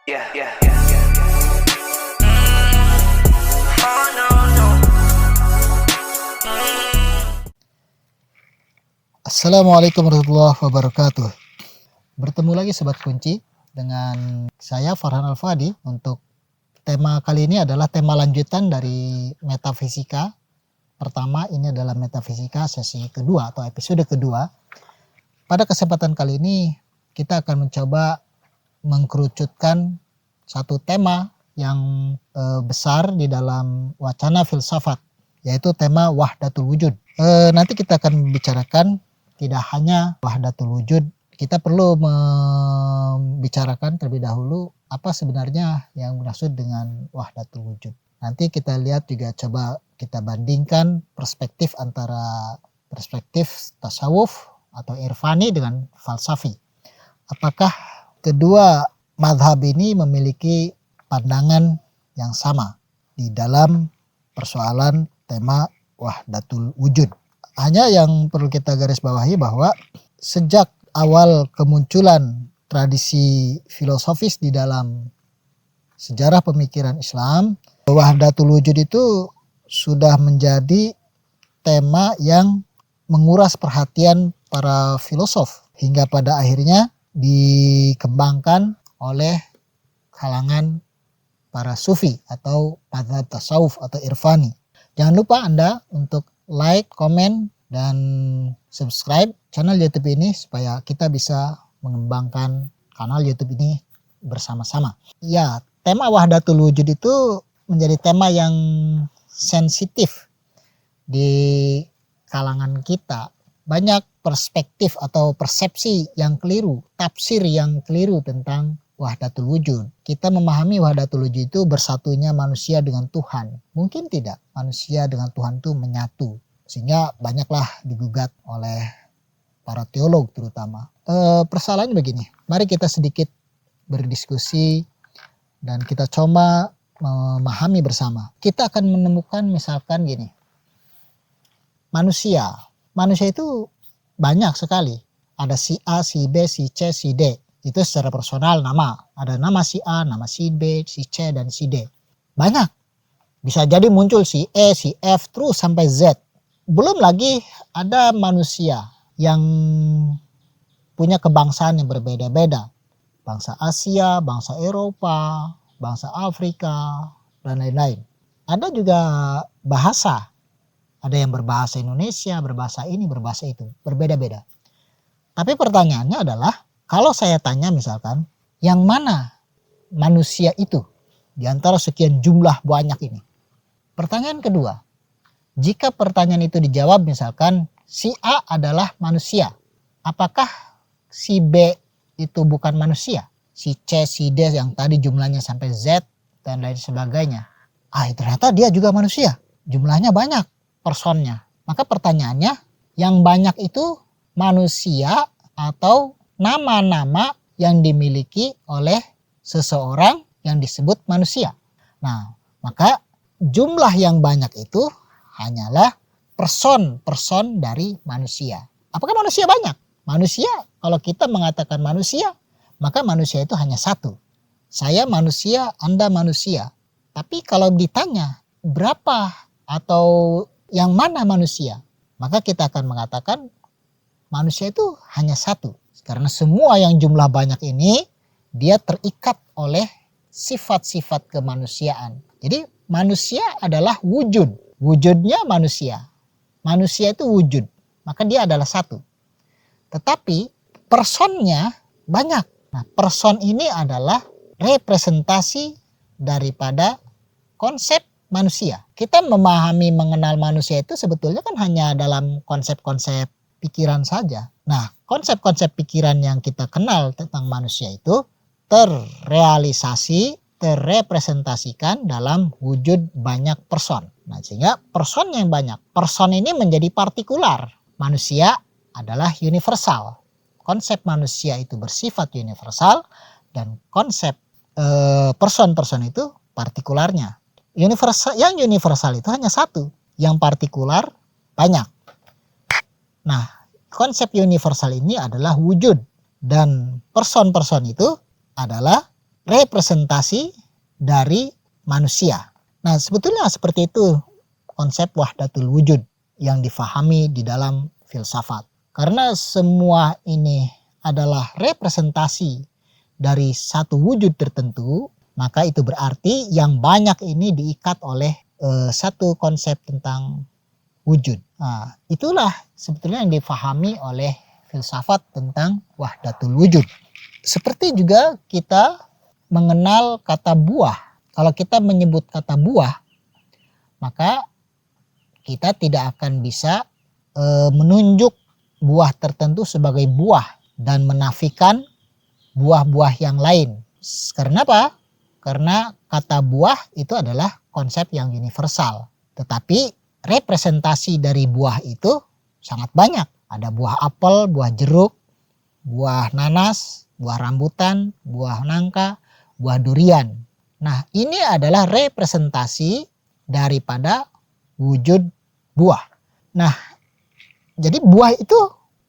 Yeah, yeah, yeah, yeah, yeah. Oh no, no. Assalamualaikum warahmatullahi wabarakatuh. Bertemu lagi Sobat Kunci dengan saya Farhan Al-Fadi. Untuk tema kali ini adalah tema lanjutan dari metafisika. Pertama ini adalah metafisika sesi kedua atau episode kedua. Pada kesempatan kali ini kita akan mencoba mengkerucutkan satu tema yang besar di dalam wacana filsafat, yaitu tema wahdatul wujud. Nanti kita akan membicarakan tidak hanya wahdatul wujud, kita perlu membicarakan terlebih dahulu apa sebenarnya yang dimaksud dengan wahdatul wujud. Nanti kita lihat juga, coba kita bandingkan perspektif antara perspektif tasawuf atau irfani dengan falsafi. Apakah kedua madhab ini memiliki pandangan yang sama di dalam persoalan tema wahdatul wujud. Hanya yang perlu kita garis bawahi bahwa sejak awal kemunculan tradisi filosofis di dalam sejarah pemikiran Islam, wahdatul wujud itu sudah menjadi tema yang menguras perhatian para filosof hingga pada akhirnya dikembangkan oleh kalangan para sufi atau madhab tasawuf atau irfani. Jangan lupa Anda untuk like, komen, dan subscribe channel YouTube ini supaya kita bisa mengembangkan kanal YouTube ini bersama-sama. Ya, tema wahdatul wujud itu menjadi tema yang sensitif di kalangan kita. Banyak perspektif atau persepsi yang keliru, tafsir yang keliru tentang wahdatul wujud. Kita memahami wahdatul wujud itu bersatunya manusia dengan Tuhan. Mungkin tidak, manusia dengan Tuhan itu menyatu. Sehingga banyaklah digugat oleh para teolog terutama. Persoalannya begini, mari kita sedikit berdiskusi dan kita coba memahami bersama. Kita akan menemukan misalkan gini, manusia itu banyak sekali. Ada si A, si B, si C, si D. Itu secara personal nama. Ada nama si A, nama si B, si C, dan si D. Banyak. Bisa jadi muncul si E, si F, terus sampai Z. Belum lagi ada manusia yang punya kebangsaan yang berbeda-beda. Bangsa Asia, bangsa Eropa, bangsa Afrika, dan lain-lain. Ada juga bahasa. Ada yang berbahasa Indonesia, berbahasa ini, berbahasa itu. Berbeda-beda. Tapi pertanyaannya adalah, kalau saya tanya misalkan, yang mana manusia itu di antara sekian jumlah banyak ini? Pertanyaan kedua, jika pertanyaan itu dijawab misalkan, si A adalah manusia. Apakah si B itu bukan manusia? Si C, si D yang tadi jumlahnya sampai Z dan lain sebagainya. Ternyata dia juga manusia. Jumlahnya banyak. Personnya. Maka pertanyaannya, yang banyak itu manusia atau nama-nama yang dimiliki oleh seseorang yang disebut manusia. Nah, maka jumlah yang banyak itu hanyalah person dari manusia. Apakah manusia banyak? Manusia, kalau kita mengatakan manusia, maka manusia itu hanya satu. Saya manusia, Anda manusia. Tapi kalau ditanya berapa atau yang mana manusia, maka kita akan mengatakan manusia itu hanya satu. Karena semua yang jumlah banyak ini dia terikat oleh sifat-sifat kemanusiaan. Jadi manusia adalah wujud. Wujudnya manusia. Manusia itu wujud. Maka dia adalah satu. Tetapi personnya banyak. Nah, person ini adalah representasi daripada konsep manusia. Kita memahami mengenal manusia itu sebetulnya kan hanya dalam konsep-konsep pikiran saja. Nah, konsep-konsep pikiran yang kita kenal tentang manusia itu terrealisasi, terrepresentasikan dalam wujud banyak person. Nah, sehingga person yang banyak. Person ini menjadi partikular. Manusia adalah universal. Konsep manusia itu bersifat universal dan konsep person itu partikularnya. Yang universal itu hanya satu, yang partikular banyak. Nah, konsep universal ini adalah wujud dan person itu adalah representasi dari manusia. Nah, sebetulnya seperti itu konsep wahdatul wujud yang difahami di dalam filsafat. Karena semua ini adalah representasi dari satu wujud tertentu, maka itu berarti yang banyak ini diikat oleh satu konsep tentang wujud. Nah, itulah sebetulnya yang difahami oleh filsafat tentang wahdatul wujud. Seperti juga kita mengenal kata buah. Kalau kita menyebut kata buah, maka kita tidak akan bisa menunjuk buah tertentu sebagai buah dan menafikan buah-buah yang lain. Karena apa? Karena kata buah itu adalah konsep yang universal. Tetapi representasi dari buah itu sangat banyak. Ada buah apel, buah jeruk, buah nanas, buah rambutan, buah nangka, buah durian. Nah, ini adalah representasi daripada wujud buah. Nah, jadi buah itu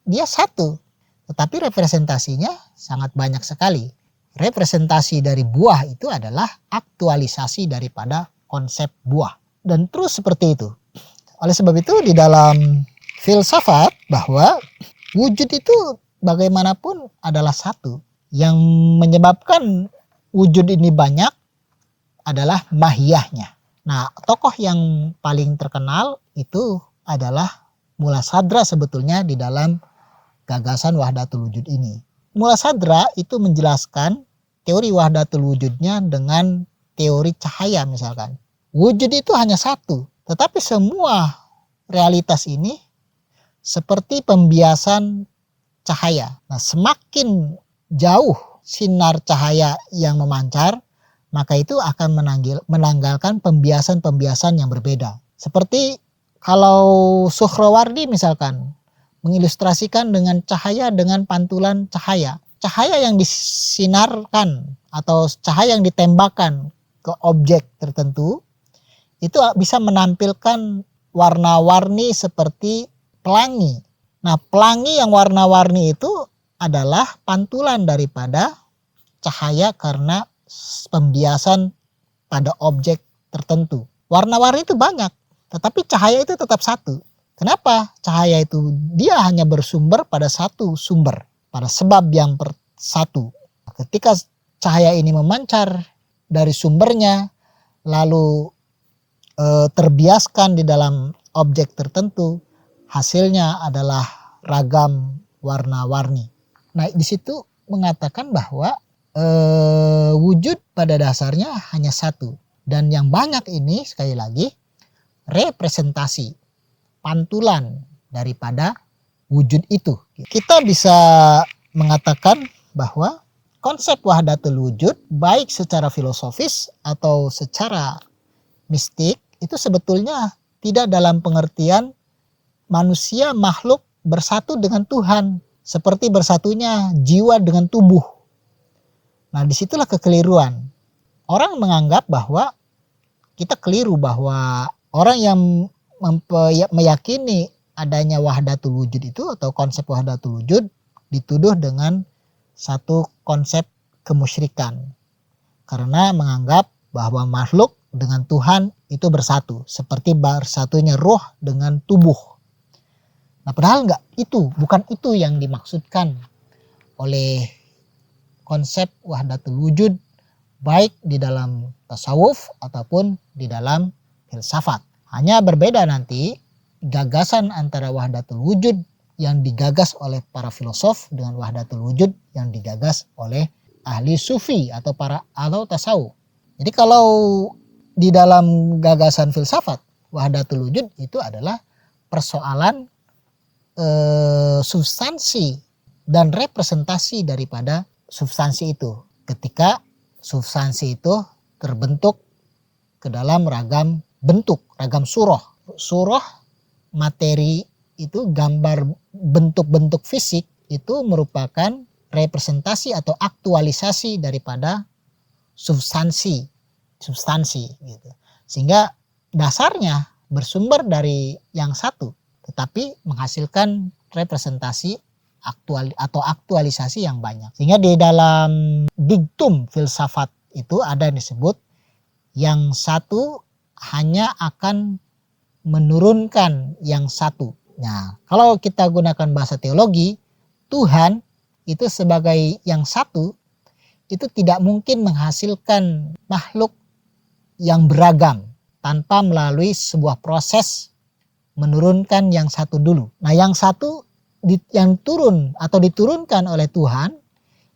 dia satu, tetapi representasinya sangat banyak sekali. Representasi dari buah itu adalah aktualisasi daripada konsep buah. Dan terus seperti itu. Oleh sebab itu di dalam filsafat bahwa wujud itu bagaimanapun adalah satu. Yang menyebabkan wujud ini banyak adalah mahiyahnya. Nah, tokoh yang paling terkenal itu adalah Mula Sadra sebetulnya di dalam gagasan wahdatul wujud ini. Mula Sadra itu menjelaskan teori wahdatul wujudnya dengan teori cahaya misalkan. Wujud itu hanya satu, tetapi semua realitas ini seperti pembiasan cahaya. Nah, semakin jauh sinar cahaya yang memancar, maka itu akan menanggalkan pembiasan-pembiasan yang berbeda. Seperti kalau Suhrawardi misalkan mengilustrasikan dengan cahaya dengan pantulan cahaya. Cahaya yang disinarkan atau cahaya yang ditembakkan ke objek tertentu itu bisa menampilkan warna-warni seperti pelangi. Nah, pelangi yang warna-warni itu adalah pantulan daripada cahaya karena pembiasan pada objek tertentu. Warna-warni itu banyak, tetapi cahaya itu tetap satu. Kenapa? Cahaya itu dia hanya bersumber pada satu sumber, pada sebab yang satu. Ketika cahaya ini memancar dari sumbernya, lalu terbiaskan di dalam objek tertentu, hasilnya adalah ragam warna-warni. Nah, di situ mengatakan bahwa wujud pada dasarnya hanya satu. Dan yang banyak ini sekali lagi representasi, pantulan daripada wujud itu. Kita bisa mengatakan bahwa konsep wahdatul wujud baik secara filosofis atau secara mistik itu sebetulnya tidak dalam pengertian manusia makhluk bersatu dengan Tuhan seperti bersatunya jiwa dengan tubuh. Nah, disitulah kekeliruan. Orang menganggap bahwa kita keliru bahwa orang yang meyakini adanya wahdatul wujud itu atau konsep wahdatul wujud dituduh dengan satu konsep kemusyrikan. Karena menganggap bahwa makhluk dengan Tuhan itu bersatu. Seperti bersatunya roh dengan tubuh. Nah, padahal bukan itu yang dimaksudkan oleh konsep wahdatul wujud baik di dalam tasawuf ataupun di dalam filsafat. Hanya berbeda nanti gagasan antara wahdatul wujud yang digagas oleh para filosof dengan wahdatul wujud yang digagas oleh ahli sufi atau tasawuf. Jadi kalau di dalam gagasan filsafat wahdatul wujud itu adalah persoalan substansi dan representasi daripada substansi itu. Ketika substansi itu terbentuk ke dalam ragam bentuk, ragam surah. Surah materi itu gambar bentuk-bentuk fisik itu merupakan representasi atau aktualisasi daripada substansi gitu. Sehingga dasarnya bersumber dari yang satu tetapi menghasilkan representasi aktualisasi yang banyak. Sehingga di dalam diktum filsafat itu ada yang disebut yang satu hanya akan menurunkan yang satu. Nah, kalau kita gunakan bahasa teologi, Tuhan itu sebagai yang satu itu tidak mungkin menghasilkan makhluk yang beragam tanpa melalui sebuah proses menurunkan yang satu dulu. Nah, yang satu yang turun atau diturunkan oleh Tuhan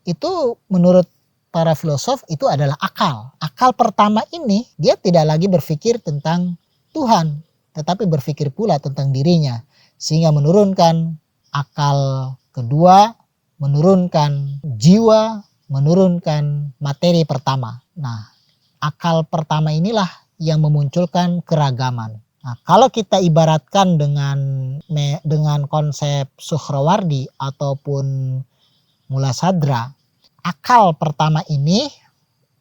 itu menurut para filosof itu adalah akal. Akal pertama ini dia tidak lagi berpikir tentang Tuhan, tetapi berpikir pula tentang dirinya. Sehingga menurunkan akal kedua, menurunkan jiwa, menurunkan materi pertama. Nah, akal pertama inilah yang memunculkan keragaman. Nah, kalau kita ibaratkan dengan konsep Suhrawardi ataupun Mulasadra, akal pertama ini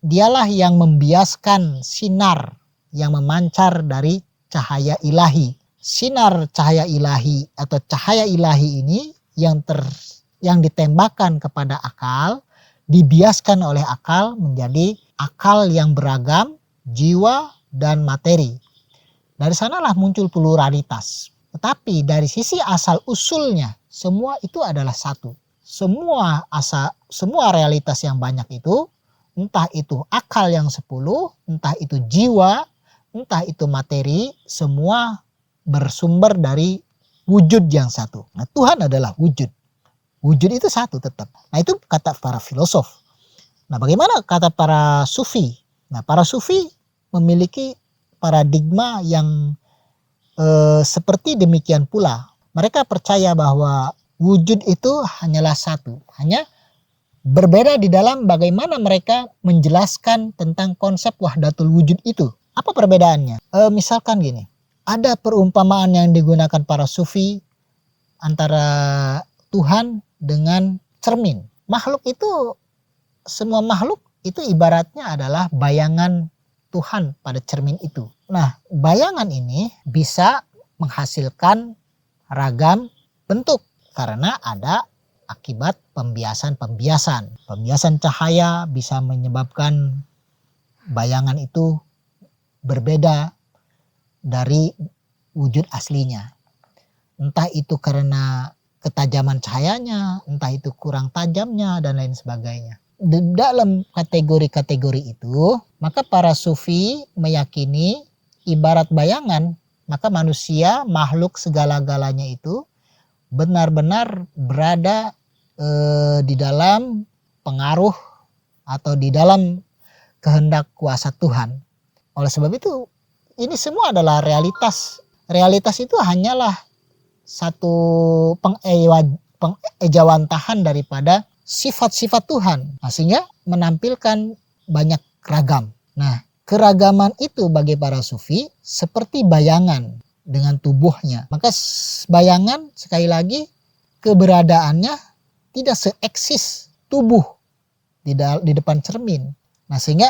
dialah yang membiaskan sinar yang memancar dari cahaya ilahi. Sinar cahaya ilahi atau cahaya ilahi ini yang ditembakkan kepada akal, dibiaskan oleh akal menjadi akal yang beragam, jiwa dan materi. Dari sanalah muncul pluralitas. Tetapi dari sisi asal usulnya semua itu adalah satu. Semua realitas yang banyak itu, entah itu akal yang 10, entah itu jiwa, entah itu materi, semua bersumber dari wujud yang satu. Nah, Tuhan adalah wujud. Wujud itu satu tetap. Nah, itu kata para filosof. Nah, bagaimana kata para sufi? Nah, para sufi memiliki paradigma yang seperti demikian pula. Mereka percaya bahwa wujud itu hanyalah satu. Hanya berbeda di dalam bagaimana mereka menjelaskan tentang konsep wahdatul wujud itu. Apa perbedaannya? Misalkan gini. Ada perumpamaan yang digunakan para sufi antara Tuhan dengan cermin. Semua makhluk itu ibaratnya adalah bayangan Tuhan pada cermin itu. Nah, bayangan ini bisa menghasilkan ragam bentuk karena ada akibat pembiasan. Pembiasan cahaya bisa menyebabkan bayangan itu berbeda dari wujud aslinya. Entah itu karena ketajaman cahayanya, entah itu kurang tajamnya dan lain sebagainya. Di dalam kategori-kategori itu, maka para sufi meyakini ibarat bayangan, maka manusia, makhluk segala-galanya itu benar-benar berada di dalam pengaruh atau di dalam kehendak kuasa Tuhan. Oleh sebab itu, ini semua adalah realitas. Realitas itu hanyalah satu pengejawantahan daripada sifat-sifat Tuhan. Sehingga menampilkan banyak ragam. Nah, keragaman itu bagi para sufi seperti bayangan dengan tubuhnya. Maka bayangan sekali lagi keberadaannya tidak seeksis tubuh di depan cermin. Nah, sehingga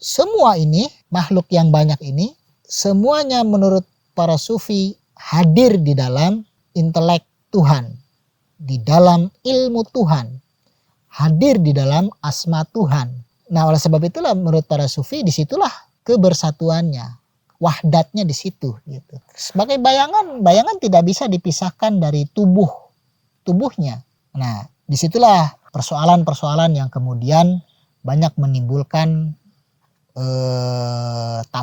semua ini, makhluk yang banyak ini, semuanya menurut para sufi hadir di dalam intelek Tuhan, di dalam ilmu Tuhan, hadir di dalam asma Tuhan. Nah, oleh sebab itulah menurut para sufi disitulah kebersatuannya, wahdatnya di situ. Gitu. Sebagai bayangan tidak bisa dipisahkan dari tubuhnya. Nah, disitulah persoalan-persoalan yang kemudian banyak menimbulkan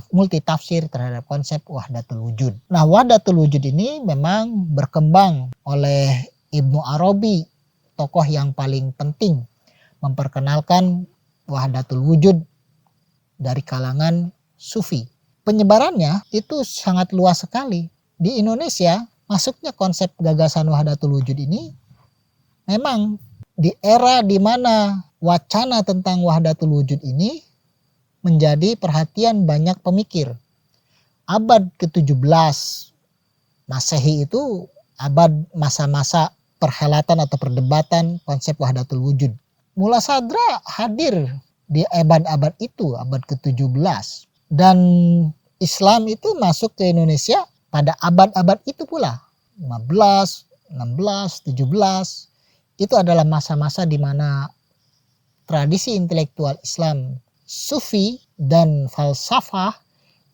multi tafsir terhadap konsep wahdatul wujud. Nah, wahdatul wujud ini memang berkembang oleh Ibnu Arabi, tokoh yang paling penting memperkenalkan wahdatul wujud dari kalangan sufi. Penyebarannya itu sangat luas sekali. Di Indonesia masuknya konsep gagasan wahdatul wujud ini memang di era di mana wacana tentang wahdatul wujud ini menjadi perhatian banyak pemikir. Abad ke-17 Masehi itu abad masa-masa perhelatan atau perdebatan konsep wahdatul wujud. Mulasadra hadir di abad-abad itu, abad ke-17. Dan Islam itu masuk ke Indonesia pada abad-abad itu pula. 15, 16, 17, itu adalah masa-masa di mana tradisi intelektual Islam Sufi dan falsafah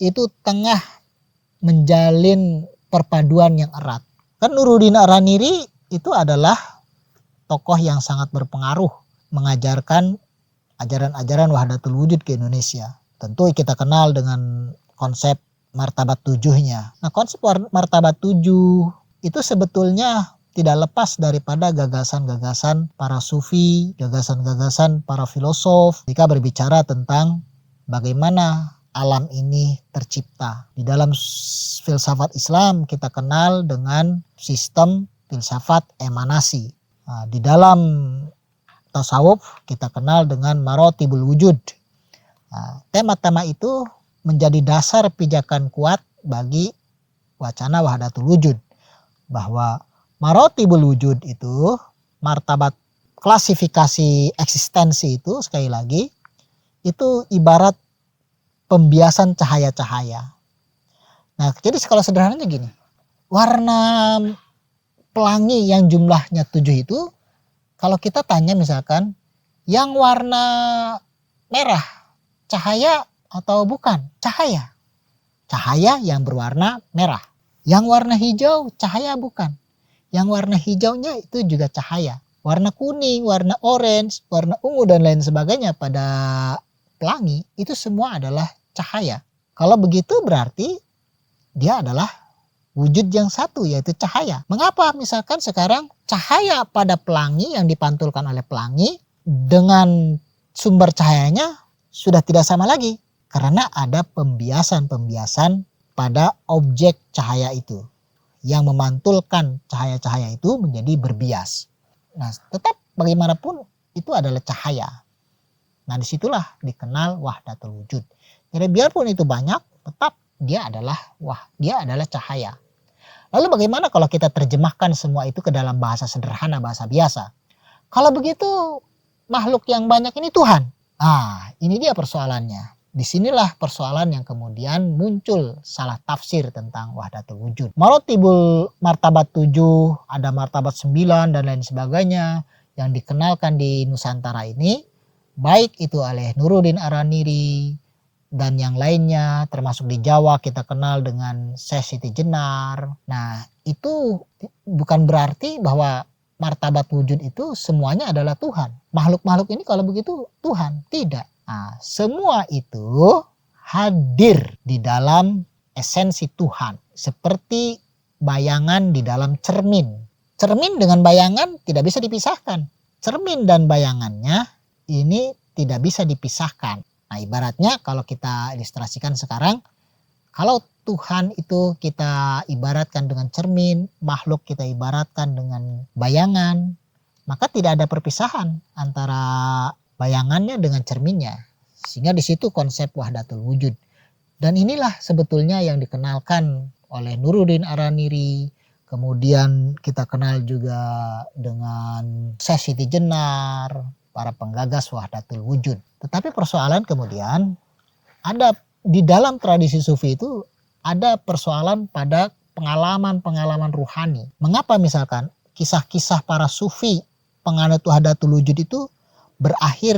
itu tengah menjalin perpaduan yang erat. Kan Nuruddin Araniri itu adalah tokoh yang sangat berpengaruh mengajarkan ajaran-ajaran Wahdatul Wujud ke Indonesia. Tentu kita kenal dengan konsep martabat tujuhnya. Nah, konsep martabat tujuh itu sebetulnya tidak lepas daripada gagasan-gagasan para sufi, gagasan-gagasan para filosof jika berbicara tentang bagaimana alam ini tercipta. Di dalam filsafat Islam kita kenal dengan sistem filsafat emanasi. Nah, di dalam tasawuf kita kenal dengan marotibul wujud. Nah, tema-tema itu menjadi dasar pijakan kuat bagi wacana wahdatul wujud, bahwa marotibul wujud itu, martabat klasifikasi eksistensi itu, sekali lagi itu ibarat pembiasan cahaya-cahaya. Nah, jadi kalau sederhananya gini, warna pelangi yang jumlahnya 7 itu, kalau kita tanya misalkan yang warna merah cahaya atau bukan? Cahaya. Cahaya yang berwarna merah. Yang warna hijau cahaya bukan? Yang warna hijaunya itu juga cahaya. Warna kuning, warna orange, warna ungu dan lain sebagainya pada pelangi itu semua adalah cahaya. Kalau begitu berarti dia adalah wujud yang satu, yaitu cahaya. Mengapa misalkan sekarang cahaya pada pelangi yang dipantulkan oleh pelangi dengan sumber cahayanya sudah tidak sama lagi? Karena ada pembiasan-pembiasan pada objek cahaya itu yang memantulkan cahaya-cahaya itu menjadi berbias. Nah, tetap bagaimanapun itu adalah cahaya. Nah, disitulah dikenal wahdatul wujud. Jadi biarpun itu banyak, tetap dia adalah cahaya. Lalu bagaimana kalau kita terjemahkan semua itu ke dalam bahasa sederhana, bahasa biasa? Kalau begitu makhluk yang banyak ini Tuhan. Ah, ini dia persoalannya. Disinilah persoalan yang kemudian muncul salah tafsir tentang wahdatul wujud. Marotibul martabat 7, ada martabat 9 dan lain sebagainya yang dikenalkan di Nusantara ini, baik itu oleh Nuruddin Araniri dan yang lainnya, termasuk di Jawa kita kenal dengan Syekh Siti Jenar. Nah, itu bukan berarti bahwa martabat wujud itu semuanya adalah Tuhan. Makhluk-makhluk ini kalau begitu Tuhan, tidak. Nah, semua itu hadir di dalam esensi Tuhan. Seperti bayangan di dalam cermin. Cermin dengan bayangan tidak bisa dipisahkan. Cermin dan bayangannya ini tidak bisa dipisahkan. Nah, ibaratnya kalau kita ilustrasikan sekarang, kalau Tuhan itu kita ibaratkan dengan cermin, makhluk kita ibaratkan dengan bayangan, maka tidak ada perpisahan antara bayangannya dengan cerminnya. Sehingga di situ konsep wahdatul wujud. Dan inilah sebetulnya yang dikenalkan oleh Nuruddin Araniri. Kemudian kita kenal juga dengan Syekh Siti Jenar, para penggagas wahdatul wujud. Tetapi persoalan kemudian ada di dalam tradisi sufi itu ada persoalan pada pengalaman-pengalaman ruhani. Mengapa misalkan kisah-kisah para sufi penganut wahdatul wujud itu berakhir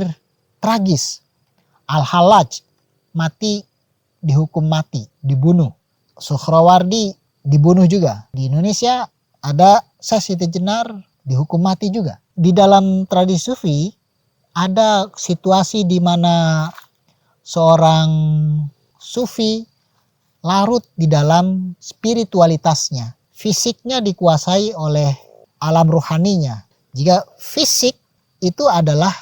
tragis? Al-Hallaj mati, dihukum mati, dibunuh. Suhrawardi dibunuh juga. Di Indonesia ada Syekh Siti Jenar dihukum mati juga. Di dalam tradisi sufi ada situasi di mana seorang sufi larut di dalam spiritualitasnya. Fisiknya dikuasai oleh alam rohaninya. Jika fisik itu adalah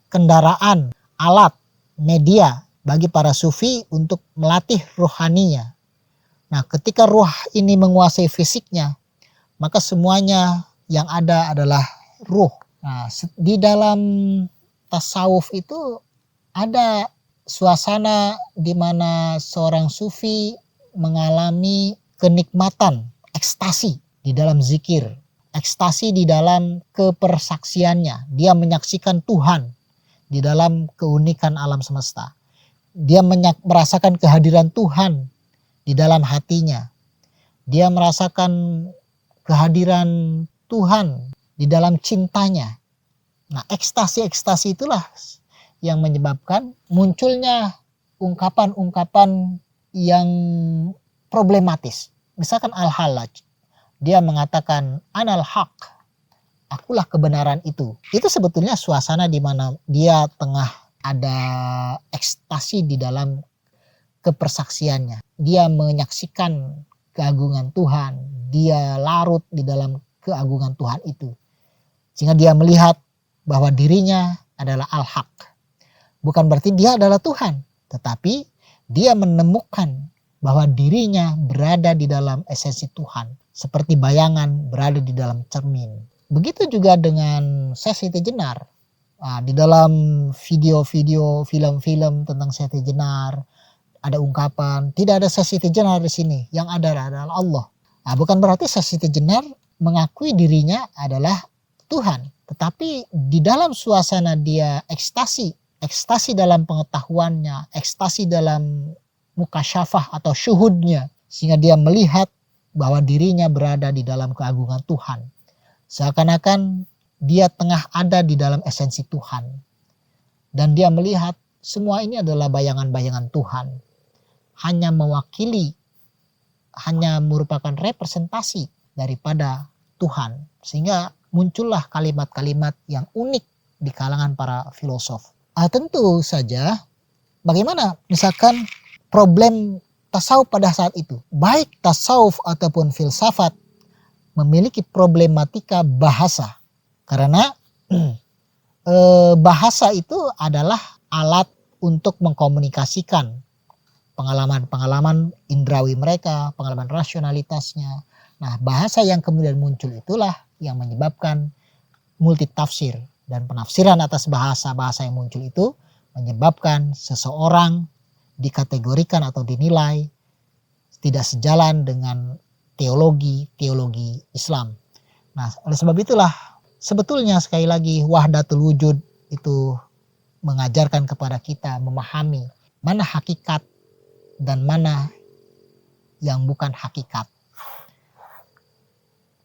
kendaraan, alat, media bagi para sufi untuk melatih rohaninya. Nah, ketika roh ini menguasai fisiknya, maka semuanya yang ada adalah ruh. Nah, di dalam tasawuf itu ada suasana di mana seorang sufi mengalami kenikmatan, ekstasi di dalam zikir, ekstasi di dalam kepersaksiannya. Dia menyaksikan Tuhan di dalam keunikan alam semesta. Dia merasakan kehadiran Tuhan di dalam hatinya. Dia merasakan kehadiran Tuhan di dalam cintanya. Nah, ekstasi-ekstasi itulah yang menyebabkan munculnya ungkapan-ungkapan yang problematis. Misalkan Al-Hallaj, dia mengatakan anal haq, akulah kebenaran itu. Itu sebetulnya suasana di mana dia tengah ada ekstasi di dalam kepersaksiannya. Dia menyaksikan keagungan Tuhan, dia larut di dalam keagungan Tuhan itu. Sehingga dia melihat bahwa dirinya adalah al-haq. Bukan berarti dia adalah Tuhan, tetapi dia menemukan bahwa dirinya berada di dalam esensi Tuhan, seperti bayangan berada di dalam cermin. Begitu juga dengan Syekh Siti Jenar. Di dalam video-video film-film tentang Syekh Siti Jenar ada ungkapan tidak ada Syekh Siti Jenar di sini, yang ada adalah Allah. Bukan berarti Syekh Siti Jenar mengakui dirinya adalah Tuhan, tetapi di dalam suasana dia ekstasi dalam pengetahuannya, ekstasi dalam mukasyafah atau syuhudnya, sehingga dia melihat bahwa dirinya berada di dalam keagungan Tuhan. Seakan-akan dia tengah ada di dalam esensi Tuhan. Dan dia melihat semua ini adalah bayangan-bayangan Tuhan. Hanya mewakili, hanya merupakan representasi daripada Tuhan. Sehingga muncullah kalimat-kalimat yang unik di kalangan para filosof. Tentu saja bagaimana misalkan problem tasawuf pada saat itu. Baik tasawuf ataupun filsafat memiliki problematika bahasa. Karena bahasa itu adalah alat untuk mengkomunikasikan pengalaman-pengalaman indrawi mereka, pengalaman rasionalitasnya. Nah, bahasa yang kemudian muncul itulah yang menyebabkan multitafsir, dan penafsiran atas bahasa-bahasa yang muncul itu menyebabkan seseorang dikategorikan atau dinilai tidak sejalan dengan teologi Islam. Nah, oleh sebab itulah sebetulnya sekali lagi wahdatul wujud itu mengajarkan kepada kita memahami mana hakikat dan mana yang bukan hakikat.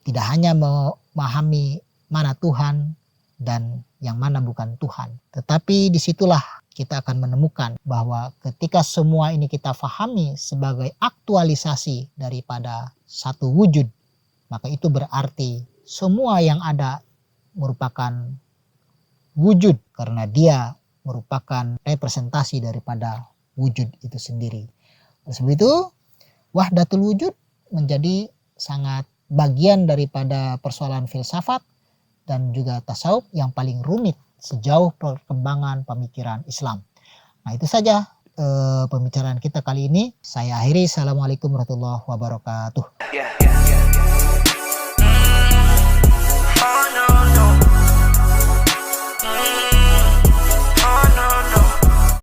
Tidak hanya memahami mana Tuhan dan yang mana bukan Tuhan. Tetapi disitulah kita akan menemukan bahwa ketika semua ini kita fahami sebagai aktualisasi daripada satu wujud, maka itu berarti semua yang ada merupakan wujud karena dia merupakan representasi daripada wujud itu sendiri. Oleh sebab itu, wahdatul wujud menjadi sangat bagian daripada persoalan filsafat dan juga tasawuf yang paling rumit sejauh perkembangan pemikiran Islam. Nah, itu saja pembicaraan kita kali ini. Saya akhiri. Assalamualaikum warahmatullahi wabarakatuh.